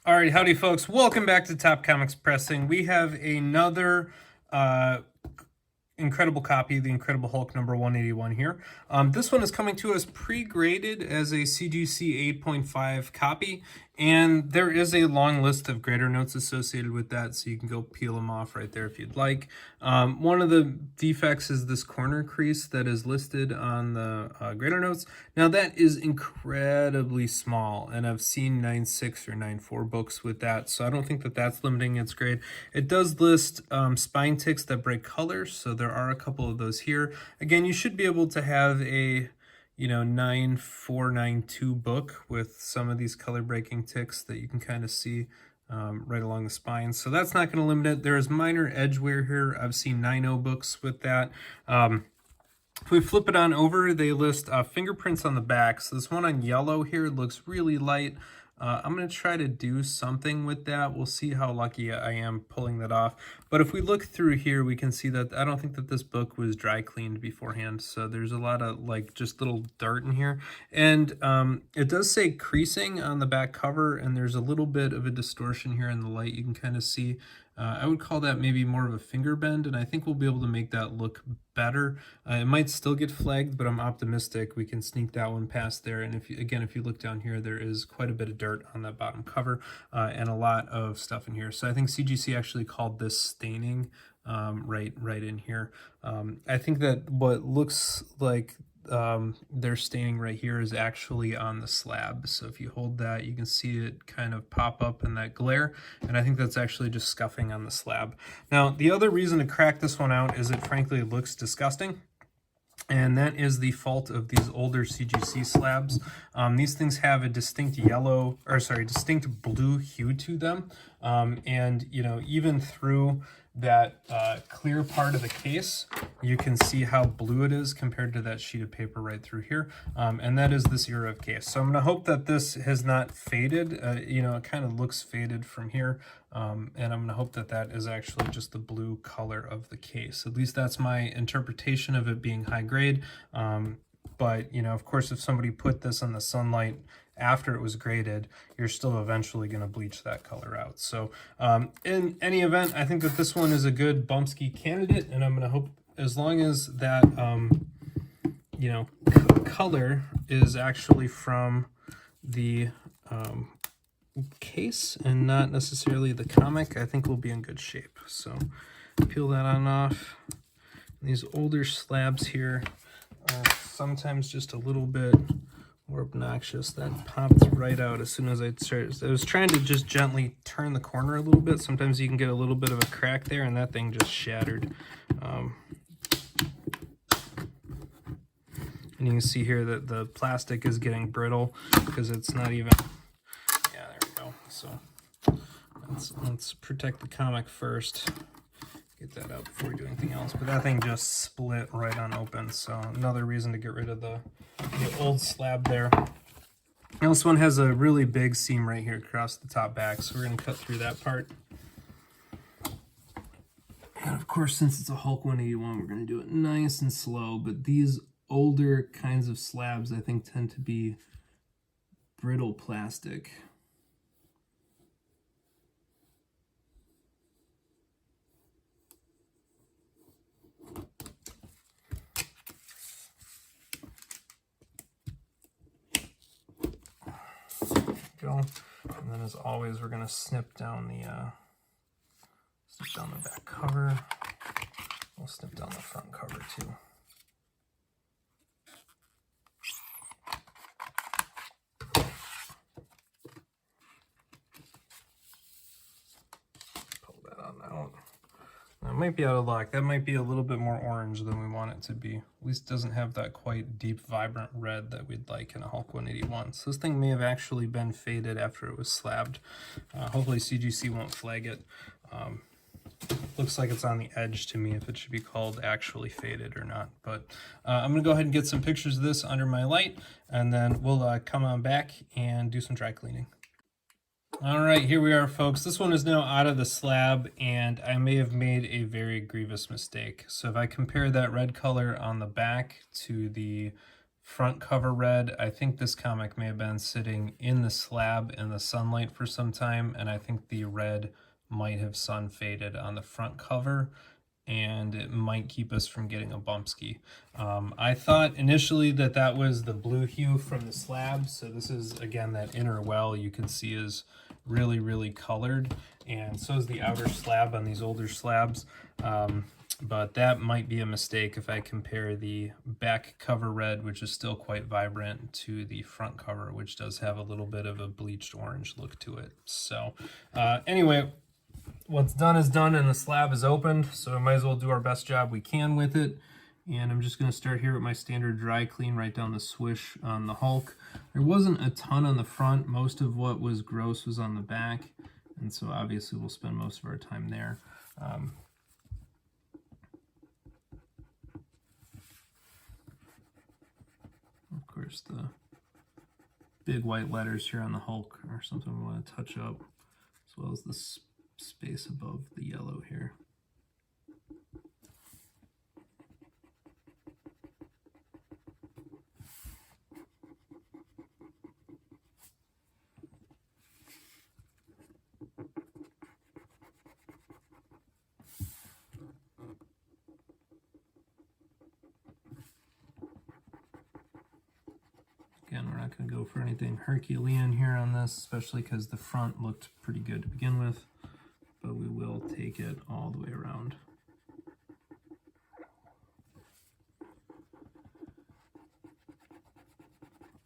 All right, howdy folks. Welcome back to Top Comics Pressing. We have another incredible copy of the Incredible Hulk number 181 here. This one is coming to us pre-graded as a CGC 8.5 copy, and there is a long list of grader notes associated with that, so you can go peel them off right there if you'd like. One of the defects is this corner crease that is listed on the grader notes. Now that is incredibly small, and I've seen 9.6 or 9.4 books with that, so I don't think that that's limiting its grade. It does list spine ticks that break colors, so there are a couple of those here. Again, you should be able to have a 9492 book with some of these color breaking ticks that you can kind of see right along the spine. So that's not going to limit it. There is minor edge wear here. I've seen 9.0 books with that. If we flip it on over, they list fingerprints on the back. So this one on yellow here looks really light. I'm going to try to do something with that. We'll see how lucky I am pulling that off. But if we look through here, we can see that I don't think that this book was dry cleaned beforehand. So there's a lot of like just little dirt in here. And it does say creasing on the back cover, and there's a little bit of a distortion here in the light. You can kind of see. I would call that maybe more of a finger bend, and I think we'll be able to make that look better. It might still get flagged, but I'm optimistic we can sneak that one past there. And if you look down here, there is quite a bit of dirt on that bottom cover and a lot of stuff in here. So I think CGC actually called this staining right in here. I think that what looks like they're staining right here is actually on the slab. So if you hold that, you can see it kind of pop up in that glare, and I think that's actually just scuffing on the slab. Now, the other reason to crack this one out is it frankly looks disgusting. And that is the fault of these older CGC slabs. These things have a distinct distinct blue hue to them. And, even through that clear part of the case, you can see how blue it is compared to that sheet of paper right through here. And that is this era of case. So I'm going to hope that this has not faded. It kind of looks faded from here. And I'm going to hope that that is actually just the blue color of the case. At least that's my interpretation of it being high grade. But, of course, if somebody put this in the sunlight after it was graded, you're still eventually going to bleach that color out. So in any event, I think that this one is a good Bumsky candidate, and I'm going to hope as long as that, color is actually from the case and not necessarily the comic, I think we'll be in good shape. So peel that on off. These older slabs here are sometimes just a little bit more obnoxious. That popped right out as soon as I started. I was trying to just gently turn the corner a little bit. Sometimes you can get a little bit of a crack there, and that thing just shattered. And you can see here that the plastic is getting brittle because it's not even... Yeah, there we go. So let's protect the comic first. Get that out before we do anything else. But that thing just split right on open, so another reason to get rid of the old slab there. Now this one has a really big seam right here across the top back, so we're going to cut through that part. And of course, since it's a Hulk 181, we're going to do it nice and slow, but these older kinds of slabs I think tend to be brittle plastic. Go. And then as always, we're going to snip down the back cover. We'll snip down the front cover too. Pull that on out. That might be out of luck. That might be a little bit more orange than we want it to be. At least it doesn't have that quite deep, vibrant red that we'd like in a Hulk 181. So this thing may have actually been faded after it was slabbed. Hopefully CGC won't flag it. Looks like it's on the edge to me if it should be called actually faded or not. But I'm going to go ahead and get some pictures of this under my light, and then we'll come on back and do some dry cleaning. All right, here we are, folks. This one is now out of the slab, and I may have made a very grievous mistake. So if I compare that red color on the back to the front cover red. I think this comic may have been sitting in the slab in the sunlight for some time, and I think the red might have sun faded on the front cover, and it might keep us from getting a bumpski. I thought initially that that was the blue hue from the slab, so this is again that inner well you can see is really colored, and so is the outer slab on these older slabs. But that might be a mistake if I compare the back cover red, which is still quite vibrant, to the front cover, which does have a little bit of a bleached orange look to it. So anyway, what's done is done, and the slab is opened, so we might as well do our best job we can with it. And I'm just going to start here with my standard dry clean right down the swish on the Hulk. There wasn't a ton on the front. Most of what was gross was on the back, and so obviously we'll spend most of our time there. Of course, the big white letters here on the Hulk are something we want to touch up, as well as the space above the yellow here. Again, we're not going to go for anything Herculean here on this, especially because the front looked pretty good to begin with, but we will take it all the way around.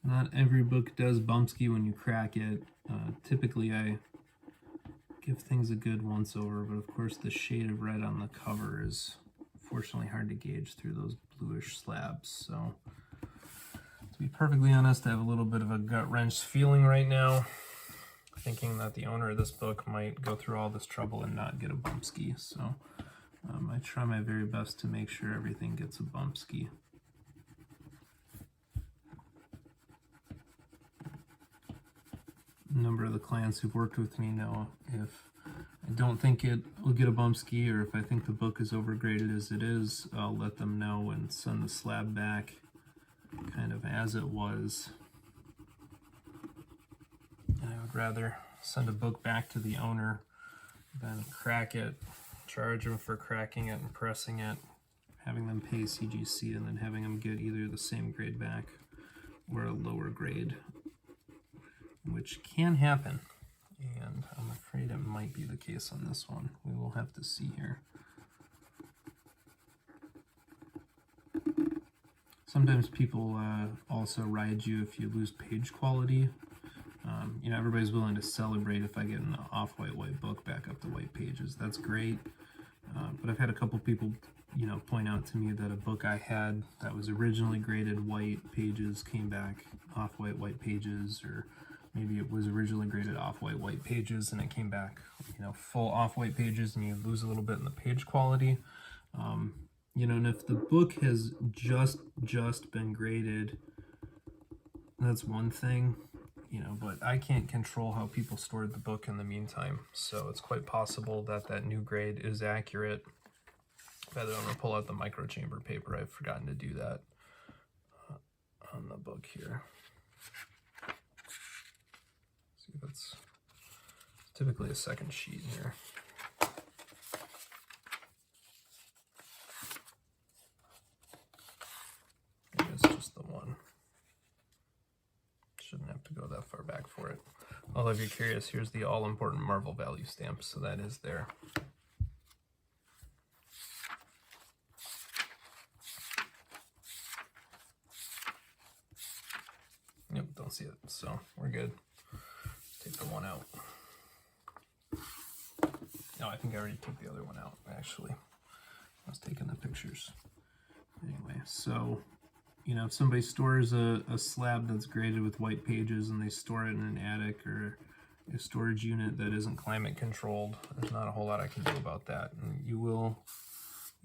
Not every book does bumpski when you crack it. Typically I give things a good once over, but of course the shade of red on the cover is fortunately hard to gauge through those bluish slabs. So to be perfectly honest, I have a little bit of a gut-wrenched feeling right now, thinking that the owner of this book might go through all this trouble and not get a bumpski. So I try my very best to make sure everything gets a bumpski. A number of the clients who've worked with me know if I don't think it will get a bumpski, or if I think the book is overgraded as it is, I'll let them know and send the slab back kind of as it was. And I would rather send a book back to the owner than crack it, charge them for cracking it and pressing it, having them pay CGC, and then having them get either the same grade back or a lower grade, which can happen. And I'm afraid it might be the case on this one. We will have to see here. Sometimes people also ride you if you lose page quality. You know, everybody's willing to celebrate if I get an off-white book back up to white pages. That's great. But I've had a couple people, you know, point out to me that a book I had that was originally graded white pages came back off-white pages, or maybe it was originally graded off-white pages and it came back, you know, full off-white pages, and you lose a little bit in the page quality. You know, and if the book has just been graded, that's one thing, you know, but I can't control how people stored the book in the meantime. So it's quite possible that that new grade is accurate. By the way, I'm gonna pull out the microchamber paper. I've forgotten to do that on the book here. See, that's typically a second sheet here. It's just the one. Shouldn't have to go that far back for it. Although if you're curious, here's the all-important Marvel value stamp, so that is there. Yep, don't see it, so we're good. Take the one out. No, I think I already took the other one out, actually. I was taking the pictures. Anyway, so, you know, if somebody stores a slab that's graded with white pages and they store it in an attic or a storage unit that isn't climate controlled, there's not a whole lot I can do about that. And you will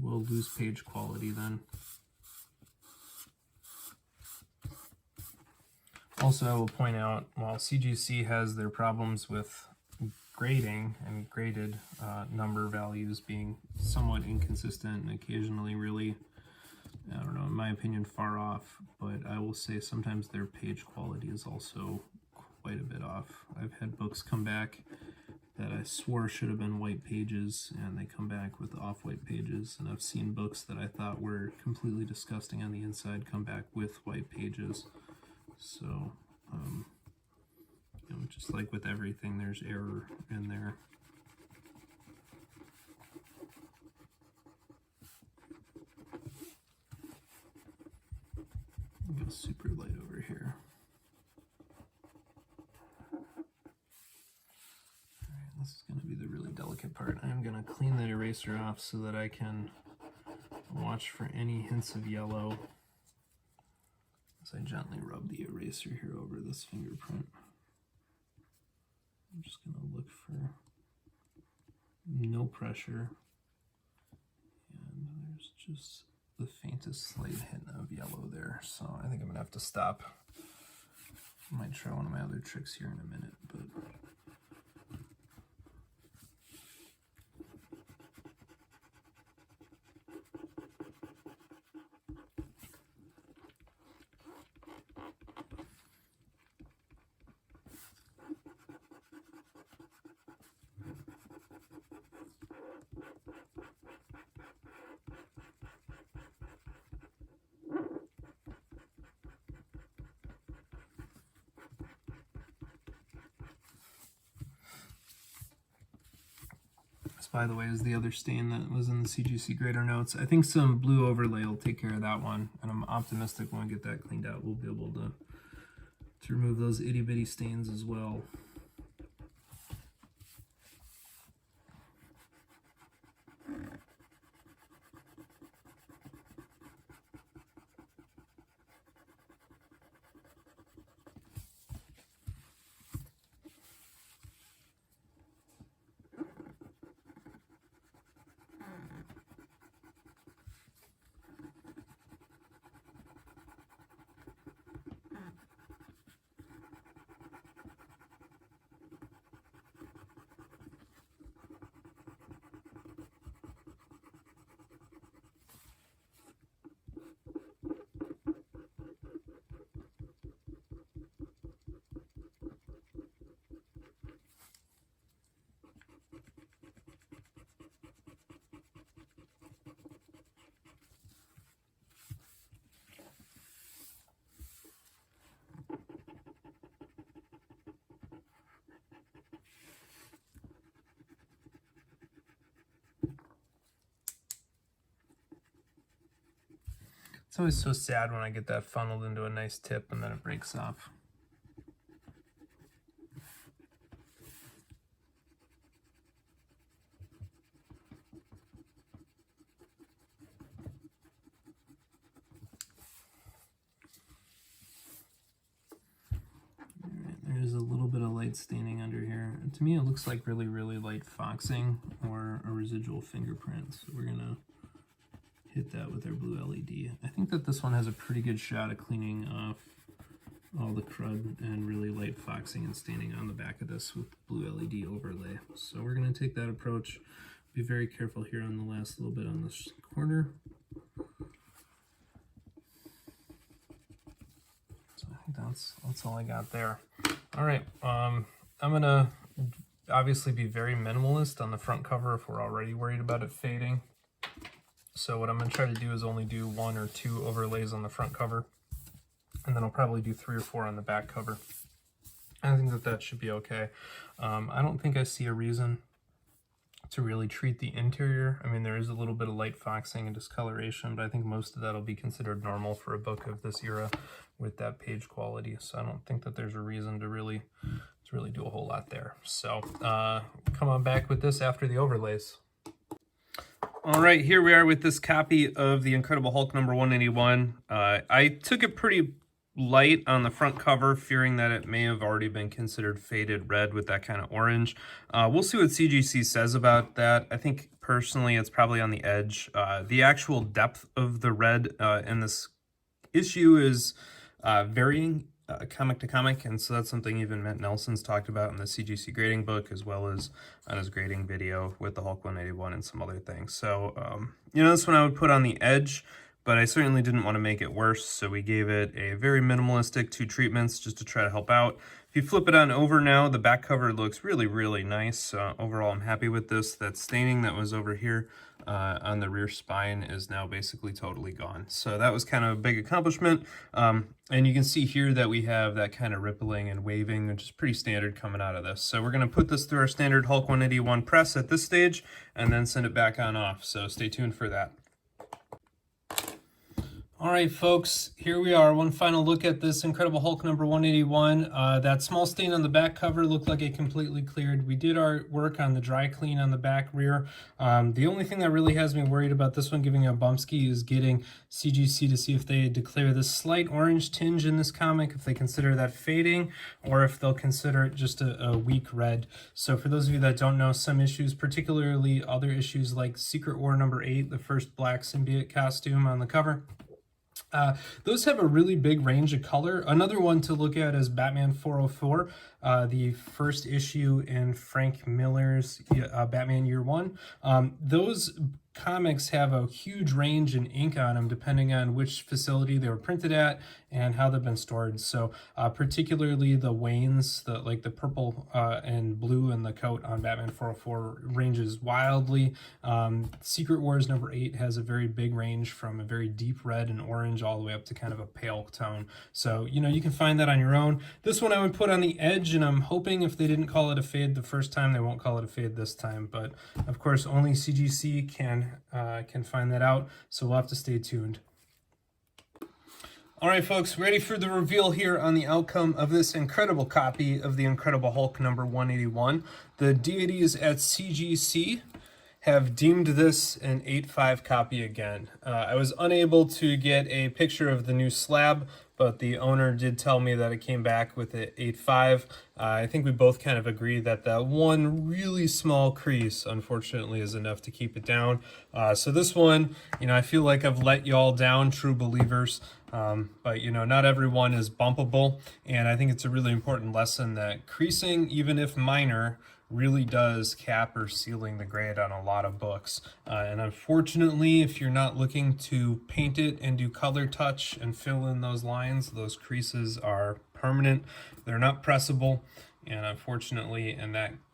lose page quality then. Also, I will point out, while CGC has their problems with grading and graded number values being somewhat inconsistent and occasionally really I don't know, in my opinion, far off, but I will say sometimes their page quality is also quite a bit off. I've had books come back that I swore should have been white pages, and they come back with off-white pages, and I've seen books that I thought were completely disgusting on the inside come back with white pages. So, you know, just like with everything, there's error in there. Go super light over here. Alright, this is going to be the really delicate part. I'm going to clean that eraser off so that I can watch for any hints of yellow as I gently rub the eraser here over this fingerprint. I'm just going to look for no pressure, and there's just the faintest slight hint of yellow there, so I think I'm gonna have to stop. I might try one of my other tricks here in a minute, but by the way, is the other stain that was in the CGC grader notes. I think some blue overlay will take care of that one, and I'm optimistic when we get that cleaned out, we'll be able to remove those itty bitty stains as well. It's always so sad when I get that funneled into a nice tip and then it breaks off. There's a little bit of light staining under here. To me, it looks like really, really light foxing or a residual fingerprint. So we're gonna hit that with our blue LED. I think that this one has a pretty good shot of cleaning off all the crud and really light foxing and staining on the back of this with blue LED overlay. So we're gonna take that approach. Be very careful here on the last little bit on this corner. So I think that's all I got there. All right, I'm gonna obviously be very minimalist on the front cover if we're already worried about it fading. So what I'm going to try to do is only do 1 or 2 overlays on the front cover, and then I'll probably do 3 or 4 on the back cover. I think that should be okay. I don't think I see a reason to really treat the interior. I mean, there is a little bit of light foxing and discoloration, but I think most of that will be considered normal for a book of this era with that page quality. So I don't think that there's a reason to really do a whole lot there. So come on back with this after the overlays. All right, here we are with this copy of The Incredible Hulk number 181. I took it pretty light on the front cover, fearing that it may have already been considered faded red with that kind of orange. We'll see what CGC says about that. I think personally it's probably on the edge. The actual depth of the red in this issue is varying comic to comic, and so that's something even Matt Nelson's talked about in the CGC grading book, as well as on his grading video with the Hulk 181 and some other things. So, you know, this one I would put on the edge, but I certainly didn't want to make it worse, so we gave it a very minimalistic 2 treatments just to try to help out. If you flip it on over now, the back cover looks really, really nice. Overall, I'm happy with this. That staining that was over here on the rear spine is now basically totally gone. So that was kind of a big accomplishment. And you can see here that we have that kind of rippling and waving, which is pretty standard coming out of this. So we're going to put this through our standard Hulk 181 press at this stage and then send it back on off. So stay tuned for that. All right, folks, here we are. One final look at this Incredible Hulk number 181. That small stain on the back cover looked like it completely cleared. We did our work on the dry clean on the back rear. The only thing that really has me worried about this one giving a bumpski is getting CGC to see if they declare this slight orange tinge in this comic, if they consider that fading, or if they'll consider it just a weak red. So for those of you that don't know, some issues, particularly other issues like Secret War number 8, the first black symbiote costume on the cover, those have a really big range of color. Another one to look at is Batman 404, the first issue in Frank Miller's Batman Year One. Those comics have a huge range in ink on them depending on which facility they were printed at and how they've been stored. So particularly the Waynes, like the purple and blue in the coat on Batman 404 ranges wildly. Secret Wars number 8 has a very big range from a very deep red and orange all the way up to kind of a pale tone. So, you know, you can find that on your own. This one I would put on the edge, and I'm hoping if they didn't call it a fade the first time, they won't call it a fade this time. But of course, only CGC can find that out, so we'll have to stay tuned. All right, folks, ready for the reveal here on the outcome of this incredible copy of the Incredible Hulk number 181. The deities at CGC have deemed this an 8.5 copy again. I was unable to get a picture of the new slab, but the owner did tell me that it came back with an 8.5. I think we both kind of agree that that one really small crease, unfortunately, is enough to keep it down. So this one, you know, I feel like I've let y'all down, true believers. But, you know, not everyone is bumpable. And I think it's a really important lesson that creasing, even if minor, really does cap or sealing the grade on a lot of books. And unfortunately, if you're not looking to paint it and do color touch and fill in those lines, those creases are permanent. They're not pressable. And unfortunately,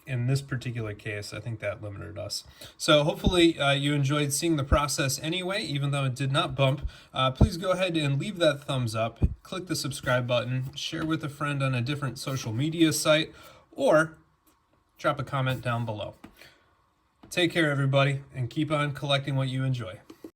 in this particular case, I think that limited us. So hopefully you enjoyed seeing the process anyway, even though it did not bump. Please go ahead and leave that thumbs up, click the subscribe button, share with a friend on a different social media site, or drop a comment down below. Take care, everybody, and keep on collecting what you enjoy.